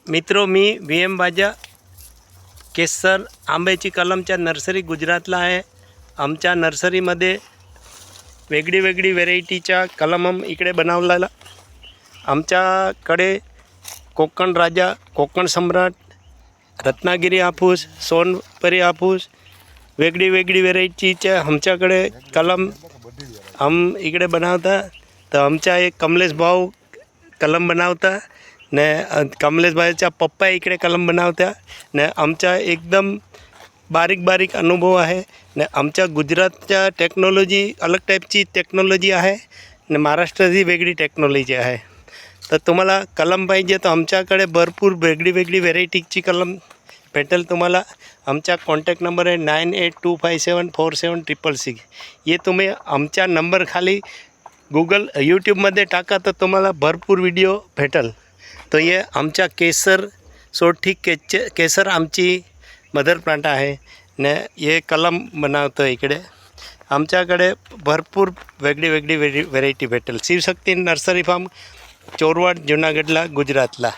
मित्रों, मी VM बाजा केसर आंब्याची कलमच्या नर्सरी गुजरातला आहे. आमच्या नर्सरीमध्ये वेगळी वेगळी व्हेरायटीच्या कलम इकडे बनवलेला. आमच्याकडे कोकण राजा, कोकण सम्राट, रत्नागिरी हापूस, सोनपरी हापूस, वेगळी वेगळी व्हेरायटीच्या आमच्याकडे कलम इकडे बनवता. तर आमचा एक कमलेश भाऊ कलम बनवता ने कमलेश भाईचा पप्पा इकडे कलम बनवता ने आमचा एकदम बारीक बारीक अनुभव आहे ने आमच्या गुजरातच्या टेक्नॉलॉजी अलग टाईपची टेक्नॉलॉजी आहे ने महाराष्ट्राची वेगळी टेक्नॉलॉजी आहे. तर तुम्हाला कलम पाहिजे तर आमच्याकडे भरपूर वेगळी वेगळी व्हेरायटीची कलम भेटेल तुम्हाला. आमचा कॉन्टॅक्ट नंबर आहे 9825747666. ये तुम्ही आमच्या नंबर खाली गूगल यूट्यूबमध्ये टाका तर तुम्हाला भरपूर व्हिडिओ भेटेल. तो ये आमच्या केसर सोठी केसर आमची मदर प्लांट आहे ने ये कलम बनवतो इकडे. आमच्याकडे भरपूर वेगळी वेगळी व्हेरायटी भेटेल. शिवशक्ती नर्सरी फार्म, चोरवाड, जुनागडला, गुजरातला.